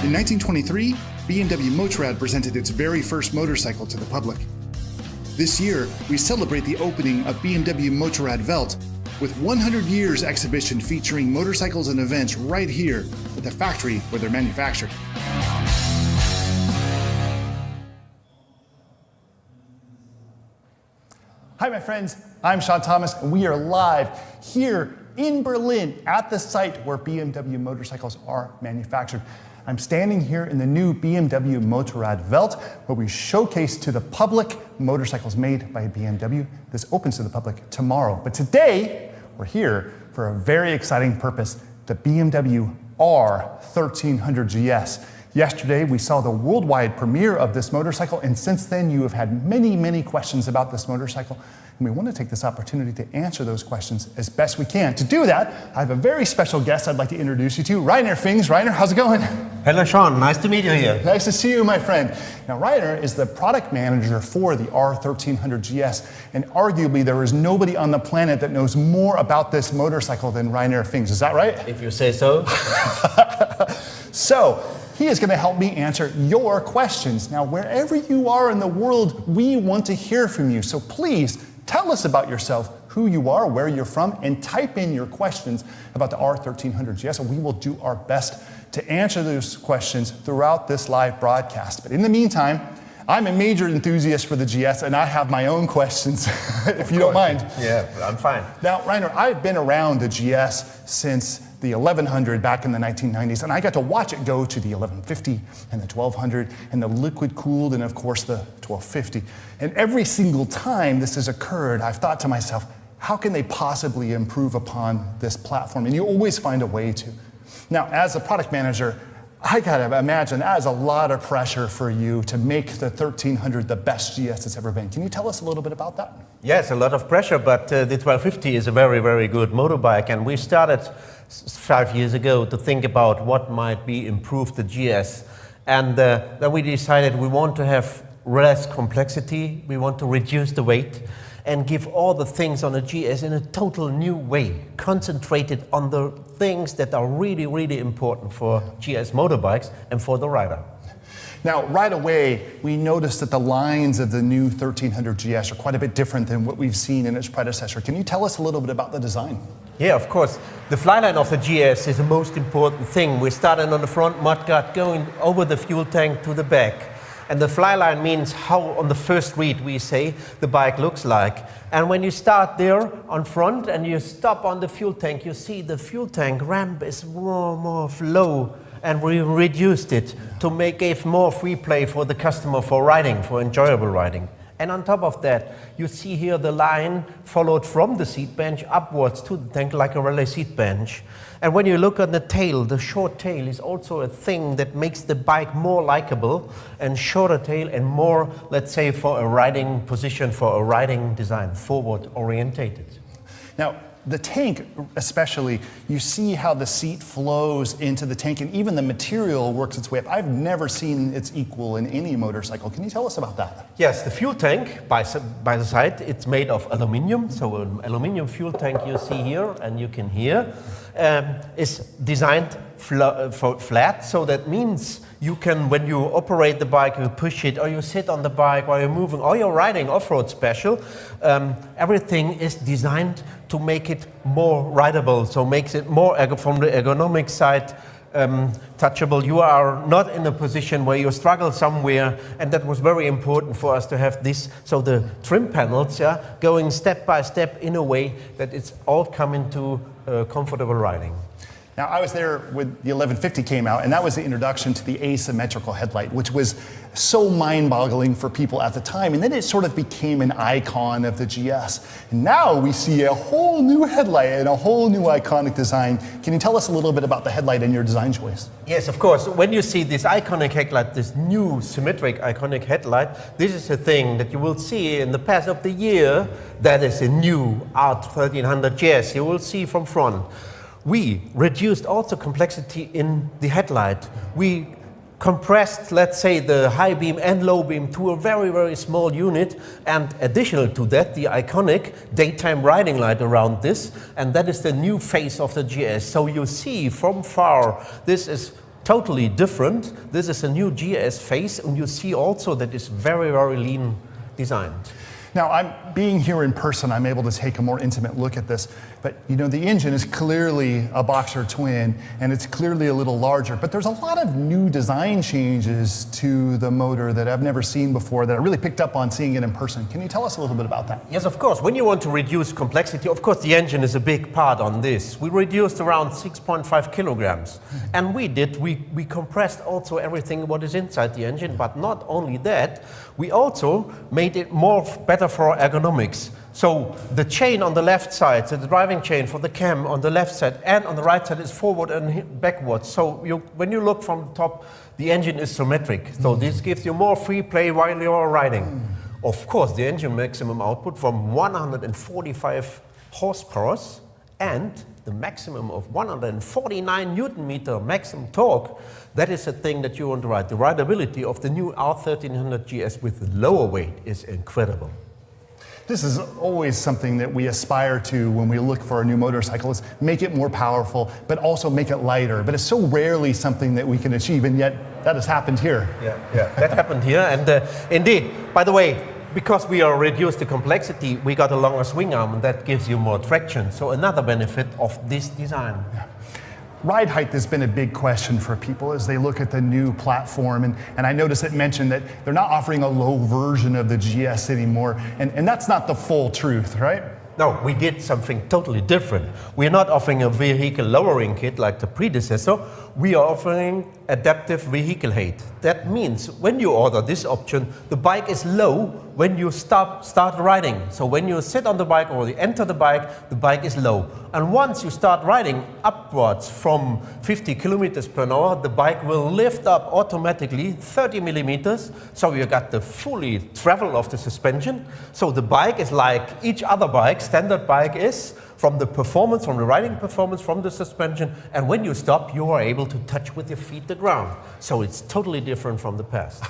In 1923, BMW Motorrad presented its very first motorcycle to the public. This year, we celebrate the opening of BMW Motorrad Welt with 100 Years exhibition featuring motorcycles and events right here at the factory where they're manufactured. Hi, my friends. I'm Sean Thomas, and we are live here in Berlin at the site where BMW motorcycles are manufactured. I'm standing here in the new BMW Motorrad Welt, where we showcase to the public motorcycles made by BMW. This opens to the public tomorrow. But today, we're here for a very exciting purpose, the BMW R1300Gs. Yesterday, we saw the worldwide premiere of this motorcycle, and since then, you have had many, many questions about this motorcycle. And we want to take this opportunity to answer those questions as best we can. To do that, I have a very special guest I'd like to introduce you to, Rainer Fings. Rainer, how's it going? Hello, Sean. Nice to meet you here. Nice to see you, my friend. Now, Rainer is the product manager for the R1300Gs, and arguably there is nobody on the planet that knows more about this motorcycle than Rainer Fings. Is that right? If you say so. So, he is going to help me answer your questions. Now, wherever you are in the world, we want to hear from you. So please tell us about yourself, who you are, where you're from, and type in your questions about the R1300Gs, and we will do our best to answer those questions throughout this live broadcast. But in the meantime, I'm a major enthusiast for the GS, and I have my own questions, if you don't mind. Yeah, I'm fine. Now, Rainer, I've been around the GS since the 1100 back in the 1990s, and I got to watch it go to the 1150 and the 1200 and the liquid cooled and of course the 1250. And every single time this has occurred, I've thought to myself, how can they possibly improve upon this platform? And you always find a way to. Now, as a product manager, I gotta imagine that is a lot of pressure for you to make the 1300 the best GS it's ever been. Can you tell us a little bit about that? Yes, a lot of pressure, but the 1250 is a very, very good motorbike, and we started 5 years ago to think about what might be improved the GS, and then we decided we want to have less complexity, we want to reduce the weight, and give all the things on a GS in a total new way, concentrated on the things that are really, really important for GS motorbikes and for the rider. Now, right away, we noticed that the lines of the new 1300Gs are quite a bit different than what we've seen in its predecessor. Can you tell us a little bit about the design? Yeah, of course. The flyline of the GS is the most important thing. We started on the front mudguard, going over the fuel tank to the back. And the flyline means how, on the first read, we say the bike looks like. And when you start there on front and you stop on the fuel tank, you see the fuel tank ramp is more low. And we reduced it to give more free play for the customer for riding, for enjoyable riding. And on top of that, you see here the line followed from the seat bench upwards to the tank like a rally seat bench. And when you look at the tail, the short tail is also a thing that makes the bike more likable, and shorter tail and more, let's say, for a riding position, for a riding design, forward orientated. Now, the tank especially, you see how the seat flows into the tank, and even the material works its way up. I've never seen its equal in any motorcycle. Can you tell us about that? Yes, the fuel tank by the side, it's made of aluminium. So an aluminium fuel tank you see here and you can hear is designed flat. So that means you can, when you operate the bike, you push it, or you sit on the bike while you're moving, or you're riding off-road special, everything is designed to make it more rideable, so makes it more, from the ergonomic side, touchable. You are not in a position where you struggle somewhere, and that was very important for us to have this. So the trim panels, going step by step in a way that it's all coming to comfortable riding. Now, I was there when the 1150 came out, and that was the introduction to the asymmetrical headlight, which was so mind-boggling for people at the time. And then it sort of became an icon of the GS. And now we see a whole new headlight and a whole new iconic design. Can you tell us a little bit about the headlight and your design choice? Yes, of course. When you see this iconic headlight, this new symmetric iconic headlight, this is a thing that you will see in the past of the year. That is a new R1300Gs you will see from front. We reduced also complexity in the headlight. We compressed, let's say, the high beam and low beam to a very, very small unit, and additional to that, the iconic daytime riding light around this, and that is the new face of the GS. So you see from far, this is totally different. This is a new GS face, and you see also that it's very, very lean designed. Now, being here in person, I'm able to take a more intimate look at this. But you know, the engine is clearly a boxer twin, and it's clearly a little larger. But there's a lot of new design changes to the motor that I've never seen before that I really picked up on seeing it in person. Can you tell us a little bit about that? Yes, of course. When you want to reduce complexity, of course, the engine is a big part on this. We reduced around 6.5 kilograms. And we compressed also everything what is inside the engine. But not only that, we also made it better for ergonomics. So the chain on the left side, so the driving chain for the cam on the left side and on the right side is forward and backwards. So when you look from the top, the engine is symmetric. So this gives you more free play while you're riding. Of course, the engine maximum output from 145 horsepower and the maximum of 149 Newton meter maximum torque. That is the thing that you want to ride. The rideability of the new R1300Gs with lower weight is incredible. This is always something that we aspire to when we look for a new motorcycle, is make it more powerful, but also make it lighter. But it's so rarely something that we can achieve, and yet that has happened here. Yeah, that happened here. And indeed, by the way, because we are reduced the complexity, we got a longer swing arm, and that gives you more traction. So another benefit of this design. Yeah. Ride height has been a big question for people as they look at the new platform, and I noticed it mentioned that they're not offering a low version of the GS anymore, and that's not the full truth, right? No, we did something totally different. We're not offering a vehicle lowering kit like the predecessor. We are offering adaptive vehicle height. That means when you order this option, the bike is low when you start riding. So when you sit on the bike or you enter the bike is low. And once you start riding upwards from 50 kilometers per hour, the bike will lift up automatically 30 millimeters. So you got the fully travel of the suspension. So the bike is like each other bike, standard bike is, from the performance, from the riding performance, from the suspension, and when you stop, you are able to touch with your feet the ground. So it's totally different from the past.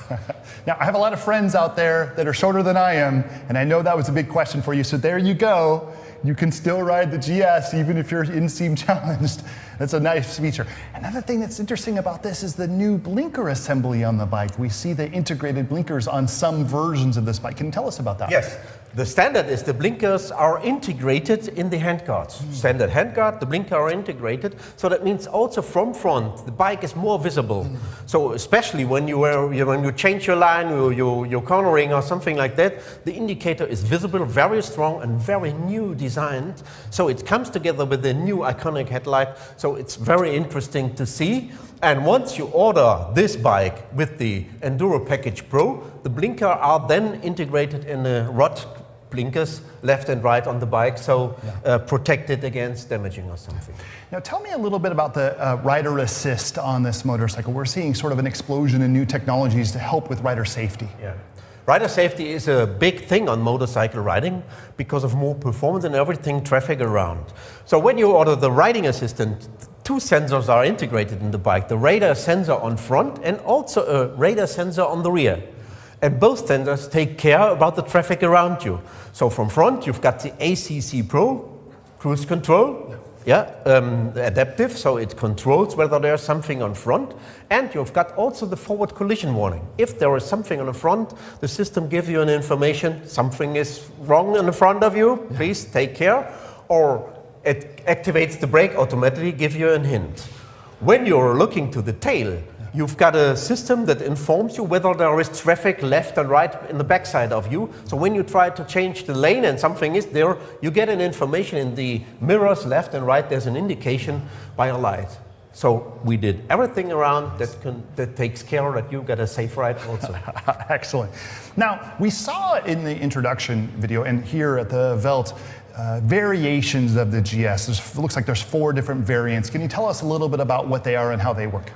Now, I have a lot of friends out there that are shorter than I am, and I know that was a big question for you, so there you go. You can still ride the GS even if you're inseam challenged. That's a nice feature. Another thing that's interesting about this is the new blinker assembly on the bike. We see the integrated blinkers on some versions of this bike. Can you tell us about that? Yes. The standard is the blinkers are integrated in the handguards. Standard handguard, the blinker are integrated. So that means also from front, the bike is more visible. So especially when you change your line, you're cornering or something like that, the indicator is visible, very strong and very new designed. So it comes together with the new iconic headlight. So it's very interesting to see. And once you order this bike with the Enduro Package Pro, the blinker are then integrated in the rod blinkers left and right on the bike, so protected against damaging or something. Now tell me a little bit about the rider assist on this motorcycle. We're seeing sort of an explosion in new technologies to help with rider safety. Yeah. Rider safety is a big thing on motorcycle riding because of more performance and everything traffic around. So when you order the riding assistant, two sensors are integrated in the bike, the radar sensor on front and also a radar sensor on the rear. And both sensors take care about the traffic around you. So from front, you've got the ACC Pro, cruise control, adaptive, so it controls whether there's something on front. And you've got also the forward collision warning. If there is something on the front, the system gives you an information, something is wrong in the front of you, please take care. Or it activates the brake automatically, give you a hint. When you're looking to the tail, you've got a system that informs you whether there is traffic left and right in the backside of you. So when you try to change the lane and something is there, you get an information in the mirrors left and right. There's an indication by a light. So we did everything around that takes care that you get a safe ride also. Excellent. Now, we saw in the introduction video and here at the Welt, variations of the GS. It looks like there's 4 different variants. Can you tell us a little bit about what they are and how they work?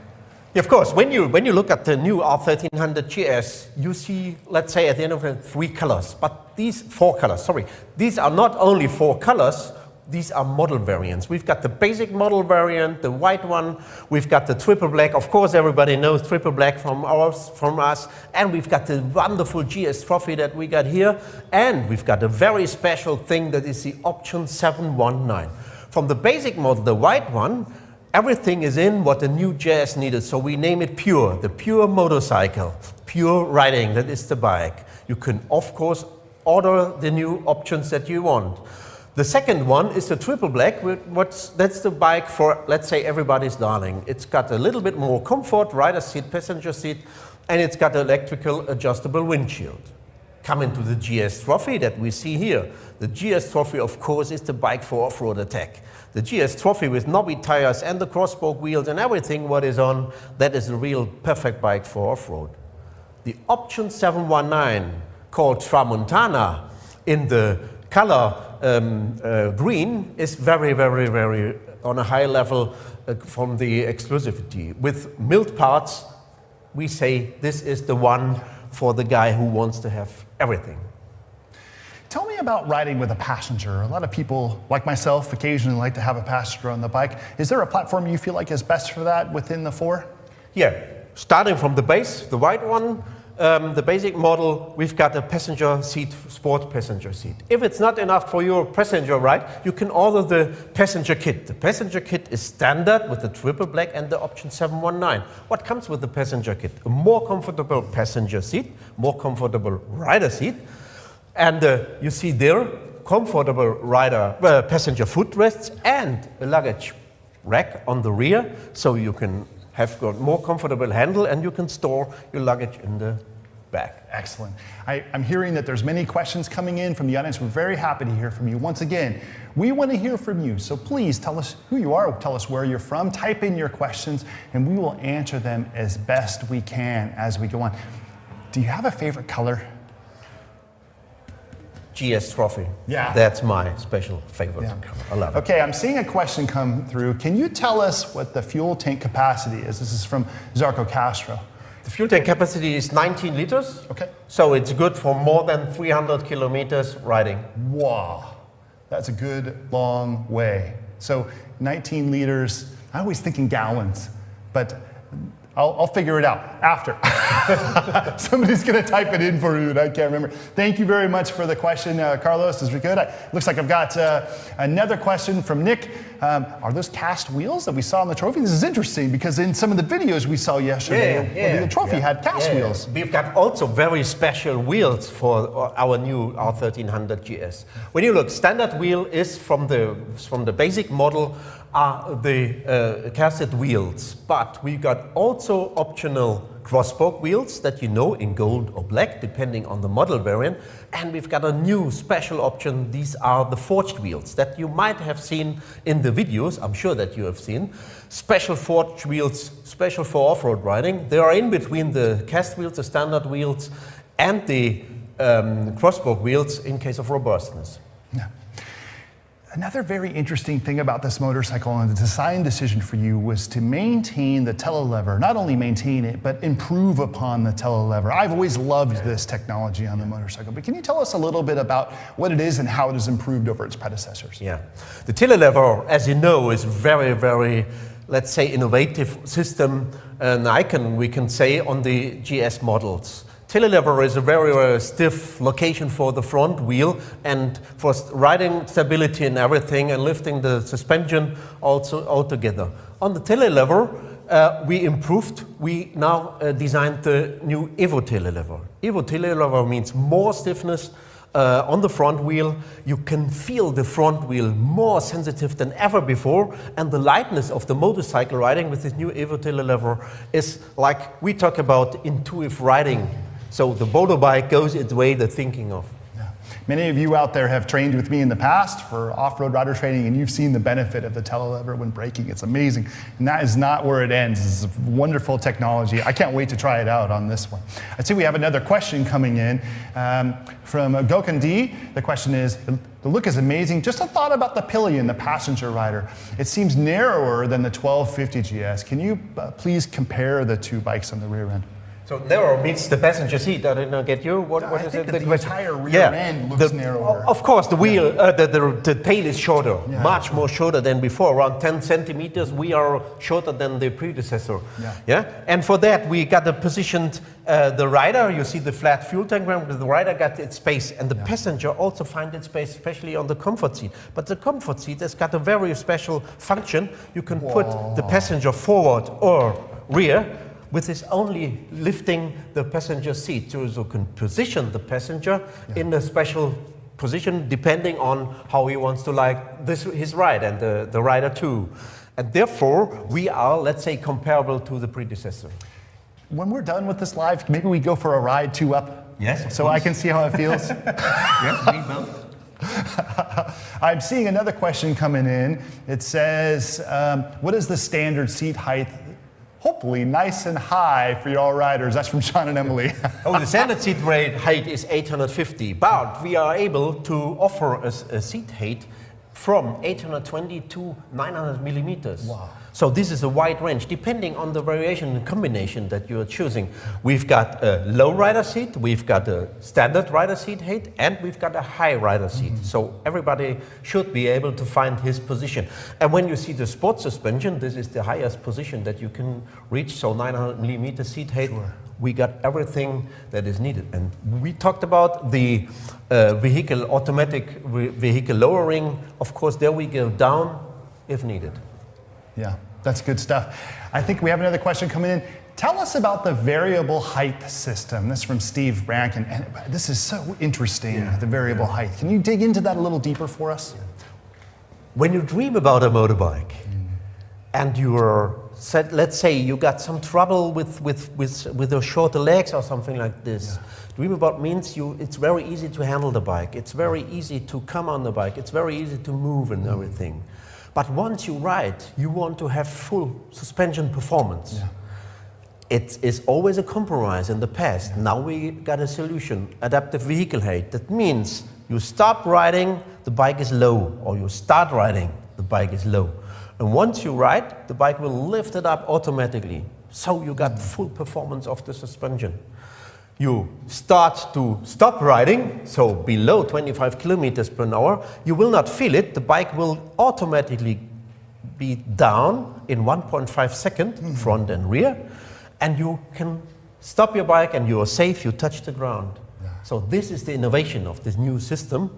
Yeah, of course, when you look at the new R1300Gs, you see, let's say at the end of it, 3 colors, but these 4 colors, sorry. These are not only 4 colors, These are model variants. We've got the basic model variant, the white one. We've got the triple black. Of course, everybody knows triple black from us. And we've got the wonderful GS trophy that we got here. And we've got a very special thing that is the option 719. From the basic model, the white one, everything is in what the new GS needed. So we name it Pure, the pure motorcycle, pure riding. That is the bike. You can, of course, order the new options that you want. The second one is the triple black. That's the bike for, let's say, everybody's darling. It's got a little bit more comfort, rider seat, passenger seat, and it's got electrical adjustable windshield. Coming to the GS Trophy that we see here. The GS Trophy, of course, is the bike for off-road attack. The GS Trophy with knobby tires and the cross-spoke wheels and everything what is on, that is a real perfect bike for off-road. The option 719, called Tramontana, in the color green, is very, very, very on a high level from the exclusivity. With milled parts, we say this is the one for the guy who wants to have everything. Tell me about riding with a passenger. A lot of people, like myself, occasionally like to have a passenger on the bike. Is there a platform you feel like is best for that within the 4? Yeah, starting from the base, the white one, the basic model, we've got a passenger seat, sport passenger seat. If it's not enough for your passenger ride, you can order the passenger kit. The passenger kit is standard with the triple black and the option 719. What comes with the passenger kit? A more comfortable passenger seat, more comfortable rider seat, and you see there, comfortable rider passenger footrests and a luggage rack on the rear, so you can have got more comfortable handle and you can store your luggage in the back. Excellent. I'm hearing that there's many questions coming in from the audience. We're very happy to hear from you. Once again, we want to hear from you. So please tell us who you are, tell us where you're from, type in your questions, and we will answer them as best we can as we go on. Do you have a favorite color? GS Trophy. Yeah. That's my special favorite. Yeah. I love it. Okay, I'm seeing a question come through. Can you tell us what the fuel tank capacity is? This is from Zarco Castro. The fuel tank capacity is 19 liters. Okay. So it's good for more than 300 kilometers riding. Wow, that's a good long way. So 19 liters, I always think in gallons, but I'll figure it out after. Somebody's going to type it in for you, and I can't remember. Thank you very much for the question, Carlos. This is good. Looks like I've got another question from Nick. Are those cast wheels that we saw on the trophy? This is interesting because in some of the videos we saw yesterday, the trophy had cast wheels. We've got also very special wheels for our new R1300Gs. When you look, standard wheel is from the basic model are the casted wheels, but we got also optional cross-spoke wheels that you know in gold or black, depending on the model variant. And we've got a new special option. These are the forged wheels that you might have seen in the videos. I'm sure that you have seen. Special forged wheels, special for off-road riding. They are in between the cast wheels, the standard wheels, and the cross-spoke wheels in case of robustness. Yeah. Another very interesting thing about this motorcycle and the design decision for you was to maintain the telelever, not only maintain it, but improve upon the telelever. I've always loved this technology on the motorcycle, but can you tell us a little bit about what it is and how it has improved over its predecessors? Yeah, the telelever, as you know, is very, very, let's say, innovative system and icon, we can say, on the GS models. Telelever is a very, very stiff location for the front wheel and for riding stability and everything and lifting the suspension also altogether. On the telelever, we improved. We now designed the new Evo telelever. Evo telelever means more stiffness on the front wheel. You can feel the front wheel more sensitive than ever before, and the lightness of the motorcycle riding with this new Evo telelever is like we talk about intuitive riding. So the motorbike goes its way the thinking of. Yeah. Many of you out there have trained with me in the past for off-road rider training, and you've seen the benefit of the telelever when braking. It's amazing. And that is not where it ends. This is wonderful technology. I can't wait to try it out on this one. I see we have another question coming in from Gokun D. The question is, the look is amazing. Just a thought about the pillion, the passenger rider. It seems narrower than the 1250 GS. Can you please compare the two bikes on the rear end? So narrow means the passenger seat. I didn't get you. What I is think it? that the entire rear end looks narrower. Of course, the wheel, the tail is shorter, Yeah. much more shorter than before, around 10 centimeters. We are shorter than the predecessor. Yeah. And for that, we got positioned the rider. You see the flat fuel tank ramp. The rider got its space, and the passenger also find its space, especially on the comfort seat. But the comfort seat has got a very special function. You can put the passenger forward or rear, with this only lifting the passenger seat. So you can position the passenger in a special position depending on how he wants to like his ride, and the rider too. And therefore, we are, let's say, comparable to the predecessor. When we're done with this live, maybe we go for a ride two up? Yes. So I can see how it feels? Yes, we both. I'm seeing another question coming in. It says, what is the standard seat height? Hopefully nice and high for your riders. That's from Sean and Emily. The standard seat height is 850, but we are able to offer a seat height from 820 to 900 millimeters. Wow. So this is a wide range, depending on the variation and combination that you are choosing. We've got a low rider seat, we've got a standard rider seat height, and we've got a high rider seat. So everybody should be able to find his position. And when you see the sport suspension, this is the highest position that you can reach, so 900 millimeter seat height. Sure. We got everything that is needed. And we talked about the automatic vehicle lowering. Of course, there we go down if needed. Yeah, that's good stuff. I think we have another question coming in. Tell us about the variable height system. This is from Steve Rankin. And this is so interesting, the variable height. Can you dig into that a little deeper for us? When you dream about a motorbike and you're let's say you got some trouble with your shorter legs or something like this. Dream about means it's very easy to handle the bike. It's very easy to come on the bike. It's very easy to move and everything. But once you ride, you want to have full suspension performance. It is always a compromise in the past. Now we got a solution, adaptive vehicle height. That means you stop riding, the bike is low, or you start riding, the bike is low. And once you ride, the bike will lift it up automatically. So you got full performance of the suspension. You start to stop riding, so below 25 kilometers per hour, you will not feel it. The bike will automatically be down in 1.5 seconds, front and rear, and you can stop your bike and you are safe, you touch the ground. So this is the innovation of this new system.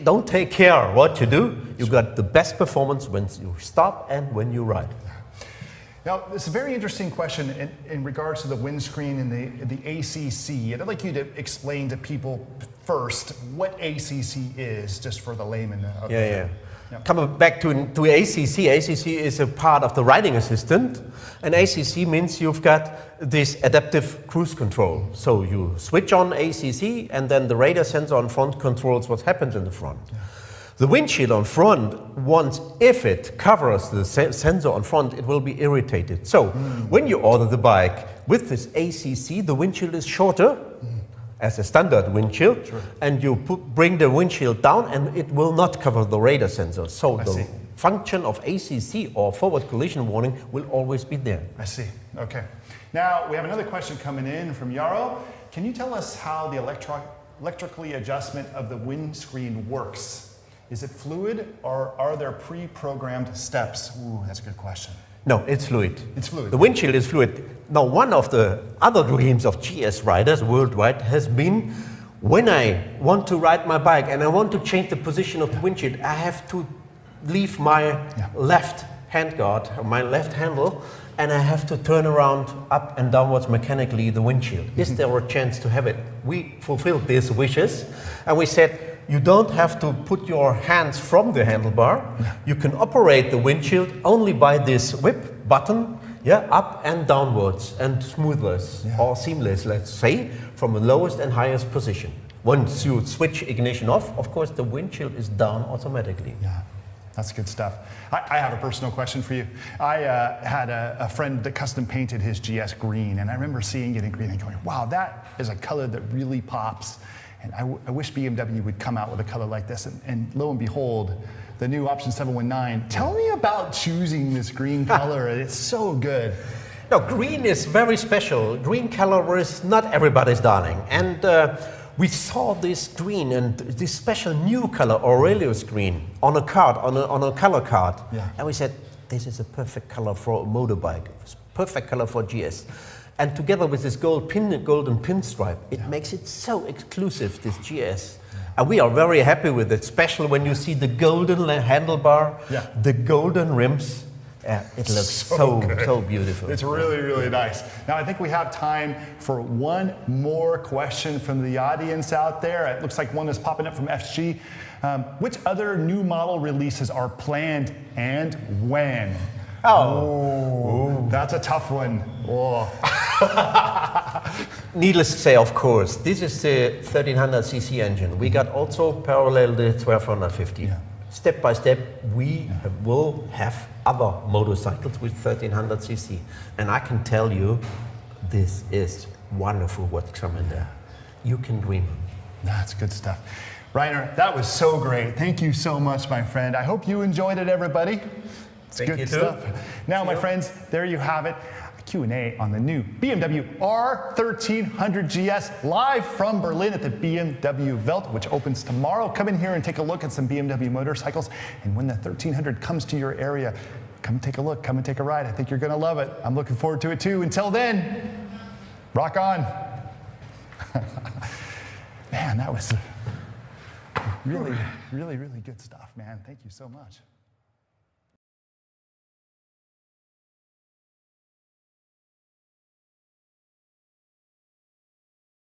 Don't take care what you do. You got the best performance when you stop and when you ride. Now, it's a very interesting question in regards to the windscreen and the ACC. And I'd like you to explain to people first what ACC is, just for the layman. Coming back to ACC, ACC is a part of the riding assistant. And ACC means you've got this adaptive cruise control. So you switch on ACC and then the radar sensor on front controls what happens in the front. The windshield on front, if it covers the sensor on front, it will be irritated. So when you order the bike with this ACC, the windshield is shorter as a standard windshield, and you bring the windshield down and it will not cover the radar sensor. So the function of ACC or forward collision warning will always be there. I see, okay. Now we have another question coming in from Yarrow. Can you tell us how the electrically adjustment of the windscreen works? Is it fluid or are there pre-programmed steps? Ooh, that's a good question. No, it's fluid. It's fluid. The windshield is fluid. Now, one of the other dreams of GS riders worldwide has been when I want to ride my bike and I want to change the position of the windshield, I have to leave my left handguard, my left handle, and I have to turn around up and downwards mechanically the windshield. Is there a chance to have it? We fulfilled these wishes and we said, you don't have to put your hands from the handlebar. You can operate the windshield only by this whip button, up and downwards and smoothless or seamless, let's say, from the lowest and highest position. Once you switch ignition off, of course, the windshield is down automatically. Yeah, that's good stuff. I have a personal question for you. I had a friend that custom painted his GS green, and I remember seeing it in green and going, wow, that is a color that really pops. And I wish BMW would come out with a color like this. And lo and behold, the new option 719. Tell me about choosing this green color. It's so good. No, green is very special. Green color is not everybody's darling. And we saw this green and this special new color, Aurelius green, on a card, on a color card. Yeah. And we said, this is a perfect color for a motorbike. It's perfect color for GS. And together with this golden pinstripe, it makes it so exclusive, this GS. And we are very happy with it, especially when you see the golden handlebar, the golden rims. It looks so beautiful. It's really, really nice. Now I think we have time for one more question from the audience out there. It looks like one is popping up from FG. Which other new model releases are planned and when? Oh, that's a tough one. Oh. Needless to say, of course, this is the 1300cc engine. We got also parallel the 1250. Yeah. Step by step, we will have other motorcycles with 1300cc. And I can tell you, this is wonderful what's coming there. You can dream. That's good stuff. Rainer, that was so great. Thank you so much, my friend. I hope you enjoyed it, everybody. It's Thank good you stuff. too. Now, my friends, there you have it. A Q&A on the new BMW R1300Gs live from Berlin at the BMW Welt, which opens tomorrow. Come in here and take a look at some BMW motorcycles. And when the 1300 comes to your area, come take a look, come and take a ride. I think you're going to love it. I'm looking forward to it too. Until then, rock on. Man, that was really, really, really good stuff, man. Thank you so much.